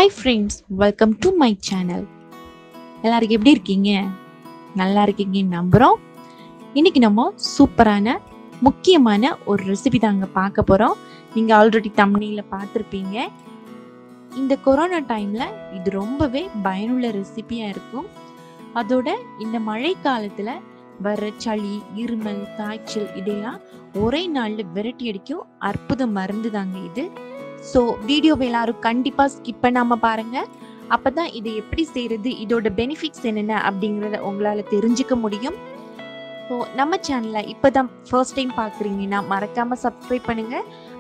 Hi friends, welcome to my channel. எல்லாரும் எப்படி இருக்கீங்க? நல்லா இருக்கீங்கன்னு நம்புறோம். இன்னைக்கு நம்ம சூப்பரான முக்கியமான ஒரு ரெசிபி தாங்க பார்க்க போறோம். நீங்க ஆல்ரெடி தம்ப்நெயில்ல பார்த்திருப்பீங்க. இந்த கொரோனா டைம்ல இது ரொம்பவே பயனுள்ள ரெசிபியா இருக்கும். அதோட இந்த மழை காலத்துல வர சளி, இருமல், காய்ச்சல் இதெல்லாம் ஒரே நாள்ல விரட்டி அடிக்கும் அற்புத மருந்து தாங்க இது. ஸோ வீடியோவை எல்லாரும் கண்டிப்பா ஸ்கிப் பண்ணாம பாருங்க. அப்பதான் இதை எப்படி செய்யறது, இதோட பெனிஃபிட்ஸ் என்னென்ன அப்படிங்கிறத உங்களால தெரிஞ்சுக்க முடியும். ஸோ நம்ம சேனலை இப்போதான் ஃபர்ஸ்ட் டைம் பார்க்குறீங்கன்னா மறக்காம சப்ஸ்கிரைப் பண்ணுங்க.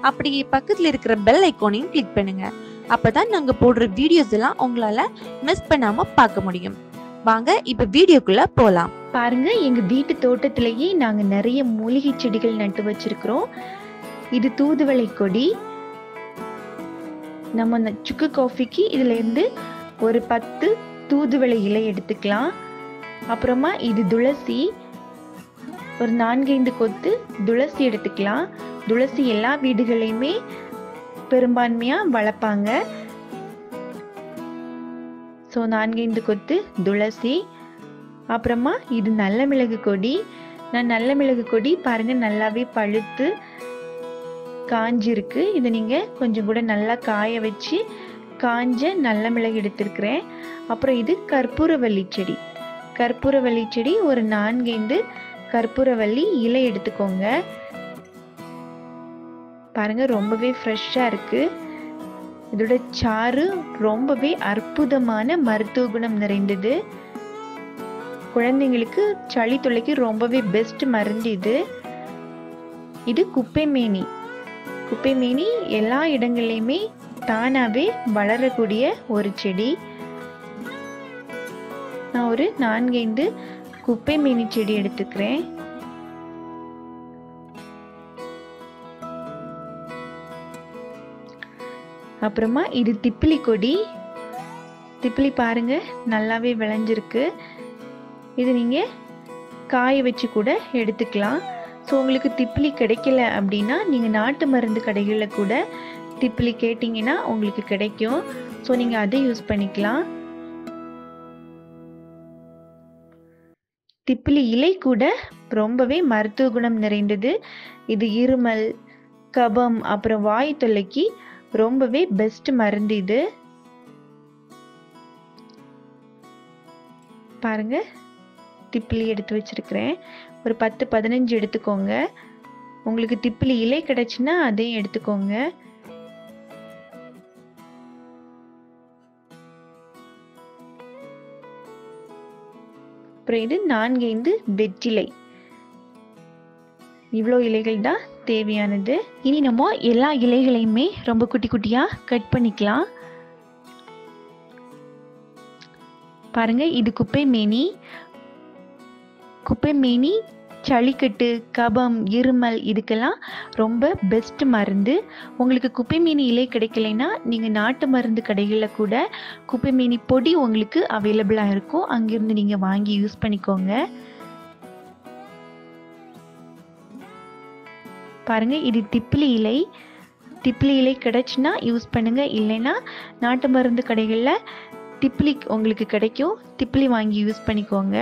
அப்படி பக்கத்தில் இருக்கிற பெல் ஐக்கானையும் கிளிக் பண்ணுங்க. அப்பதான் நாங்கள் போடுற வீடியோஸ் எல்லாம் உங்களால மிஸ் பண்ணாம பார்க்க முடியும். வாங்க இப்ப வீடியோக்குள்ள போலாம். பாருங்க, எங்க வீட்டு தோட்டத்திலேயே நாங்க நிறைய மூலிகை செடிகள் நட்டு வச்சிருக்கிறோம். இது தூதுவளை கொடி. நம்ம சுக்கு காஃபிக்கு இதுல இருந்து ஒரு 10 தூதுவளை இலை எடுத்துக்கலாம். அப்புறமா இது துளசி, ஒரு 4-5 கொத்து துளசி எடுத்துக்கலாம். துளசி எல்லா வீடுகளையுமே பெரும்பான்மையா வளர்ப்பாங்க. ஸோ 4-5 கொத்து துளசி. அப்புறமா இது நல்ல மிளகு கொடி. நான் நல்ல மிளகு கொடி பாருங்க நல்லாவே பழுத்து காஞ்சிருக்கு. இதை நீங்க கொஞ்சம் கூட நல்லா காய வச்சு காஞ்ச நல்ல மிளகு எடுத்திருக்கிறேன். அப்புறம் இது கற்பூரவள்ளி செடி. கற்பூரவள்ளி செடி ஒரு 4-5 கற்பூரவள்ளி இலை எடுத்துக்கோங்க. பாருங்க ரொம்பவே ஃப்ரெஷ்ஷா இருக்கு. இதோட சாறு ரொம்பவே அற்புதமான மருத்துவ குணம் நிறைந்தது. குழந்தைங்களுக்கு சளி தொல்லைக்கு ரொம்பவே பெஸ்ட் மருந்து இது. இது குப்பைமேனி. குப்பைமேனி எல்லா இடங்கள்லையுமே தானாவே வளரக்கூடிய ஒரு செடி. நான் ஒரு 4-5 குப்பைமேனி செடி எடுத்துக்கிறேன். அப்புறமா இது திப்பிலி கொடி. திப்பிலி பாருங்க நல்லாவே விளைஞ்சிருக்கு. இது நீங்க காய வச்சு கூட எடுத்துக்கலாம். ஸோ உங்களுக்கு திப்பிலி கிடைக்கல அப்படின்னா நீங்க நாட்டு மருந்து கடைகளில் கூட திப்பிலி கேட்டிங்கன்னா உங்களுக்கு கிடைக்கும். ஸோ நீங்க அதை யூஸ் பண்ணிக்கலாம். திப்பிலி இலை கூட ரொம்பவே மருத்துவ குணம் நிறைந்தது. இது இருமல், கபம், அப்புறம் வாய் தொல்லைக்கு ரொம்பவே பெஸ்ட் மருந்து இது. பாருங்க திப்பிலி எடுத்து வச்சிருக்கிறேன். ஒரு 10-15 எடுத்துக்கோங்க. உங்களுக்கு திப்பிலி இலை கிடைச்சுன்னா அதையும் எடுத்துக்கோங்க. அப்புறம் இது 4-5 வெற்றிலை. இவ்வளோ இலைகள் தான் தேவையானது. இனி நம்ம எல்லா இலைகளையுமே ரொம்ப குட்டி குட்டியா கட் பண்ணிக்கலாம். பாருங்க இது குப்பைமேனி. குப்பைமேனி சளிக்கட்டு, கபம், இருமல் இதுக்கெல்லாம் ரொம்ப பெஸ்ட் மருந்து. உங்களுக்கு குப்பைமேனி இலை கிடைக்கலைன்னா நீங்க நாட்டு மருந்து கடைகளில் கூட குப்பைமேனி பொடி உங்களுக்கு அவைலபிளா இருக்கும். அங்கிருந்து நீங்க வாங்கி யூஸ் பண்ணிக்கோங்க. பாருங்க இது திப்பிலி இலை. திப்பிலி இலை கிடைச்சுன்னா யூஸ் பண்ணுங்க. இல்லைன்னா நாட்டு மருந்து கடைகளில் திப்பிலி உங்களுக்கு கிடைக்கும். திப்பிலி வாங்கி யூஸ் பண்ணிக்கோங்க.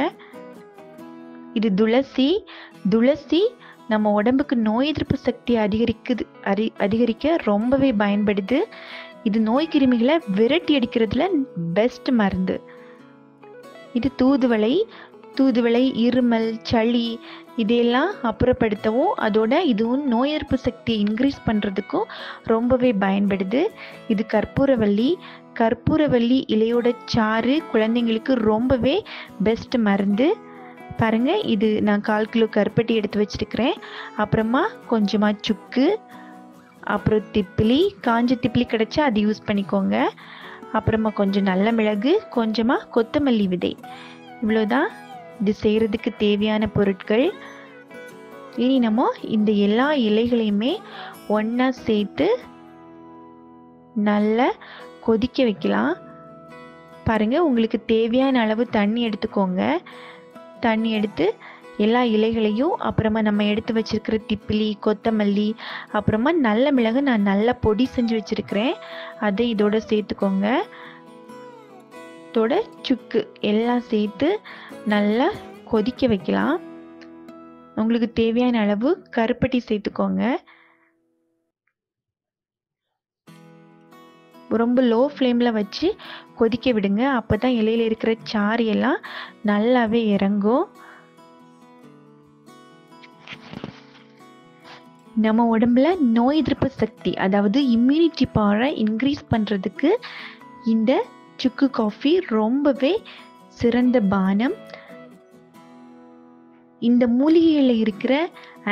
இது துளசி. துளசி நம்ம உடம்புக்கு நோய் எதிர்ப்பு சக்தி அதிகரிக்க ரொம்பவே பயன்படுது. இது நோய் கிருமிகளை விரட்டி அடிக்கிறதுல பெஸ்ட் மருந்து. இது தூதுவளை. தூதுவளை இருமல், சளி இதெல்லாம் அப்புறப்படுத்தவும் அதோட இதுவும் நோய் எதிர்ப்பு சக்தியை இன்க்ரீஸ் பண்ணுறதுக்கும் ரொம்பவே பயன்படுது. இது கற்பூரவள்ளி. கற்பூரவள்ளி இலையோட சாறு குழந்தைங்களுக்கு ரொம்பவே பெஸ்ட் மருந்து. பாருங்க இது நான் 1/4 கிலோ கருப்பட்டி எடுத்து வச்சிருக்கிறேன். அப்புறமா கொஞ்சமா சுக்கு, அப்புறம் திப்பிலி, காஞ்ச திப்பிலி கிடைச்சா அது யூஸ் பண்ணிக்கோங்க. அப்புறமா கொஞ்சம் நல்ல மிளகு, கொஞ்சமா கொத்தமல்லி விதை. இவ்வளோதான் இது செய்யறதுக்கு தேவையான பொருட்கள். இனி நம்ம இந்த எல்லா இலைகளையுமே ஒண்ணா சேர்த்து நல்லா கொதிக்க வைக்கலாம். பாருங்க உங்களுக்கு தேவையான அளவு தண்ணி எடுத்துக்கோங்க. தண்ணி எடுத்து எல்லா இலைகளையும், அப்புறமா நம்ம எடுத்து வச்சிருக்கிற திப்பிலி, கொத்தமல்லி, அப்புறமா நல்ல மிளகு நான் நல்லா பொடி செஞ்சு வச்சிருக்கிறேன், அதை இதோட சேர்த்துக்கோங்க. தோட சுக்கு எல்லாம் சேர்த்து நல்லா கொதிக்க வைக்கலாம். உங்களுக்கு தேவையான அளவு கருப்பட்டி சேர்த்துக்கோங்க. ரொம்ப லோ ஃப்ளேமில் வச்சு கொதிக்க விடுங்க. அப்போ தான் இலையில் இருக்கிற சாறு எல்லாம் நல்லாவே இறங்கும். நம்ம உடம்புல நோய் எதிர்ப்பு சக்தி, அதாவது இம்யூனிட்டி பவரை இன்க்ரீஸ் பண்ணுறதுக்கு இந்த சுக்கு காஃபி ரொம்பவே சிறந்த பானம். இந்த மூலிகையில் இருக்கிற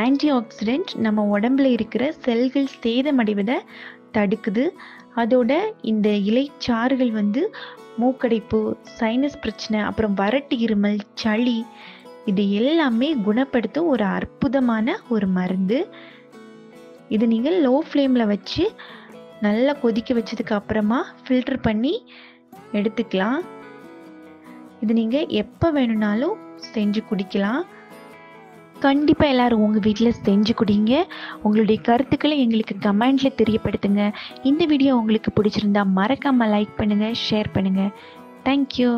ஆன்டி ஆக்சிடென்ட் நம்ம உடம்புல இருக்கிற செல்கள் சேதமடைவதை தடுக்குது. அதோட இந்த இலைச்சாறுகள் மூக்கடைப்பு, சைனஸ் பிரச்சனை, அப்புறம் வறட்டு இருமல், சளி இது எல்லாமே குணப்படுத்தும் ஒரு அற்புதமான ஒரு மருந்து. இது நீங்கள் லோ ஃப்ளேமில் வச்சு நல்லா கொதிக்க வச்சதுக்கு அப்புறமா ஃபில்டர் பண்ணி எடுத்துக்கலாம். இது நீங்கள் எப்போ வேணும்னாலும் செஞ்சு குடிக்கலாம். கண்டிப்பாக எல்லாரும் உங்கள் வீட்டில் செஞ்சு குடிங்க. உங்களுடைய கருத்துக்களை எங்களுக்கு கமெண்ட்டில் தெரியப்படுத்துங்க. இந்த வீடியோ உங்களுக்கு பிடிச்சிருந்தா மறக்காமல் லைக் பண்ணுங்கள், ஷேர் பண்ணுங்கள். தேங்க்யூ.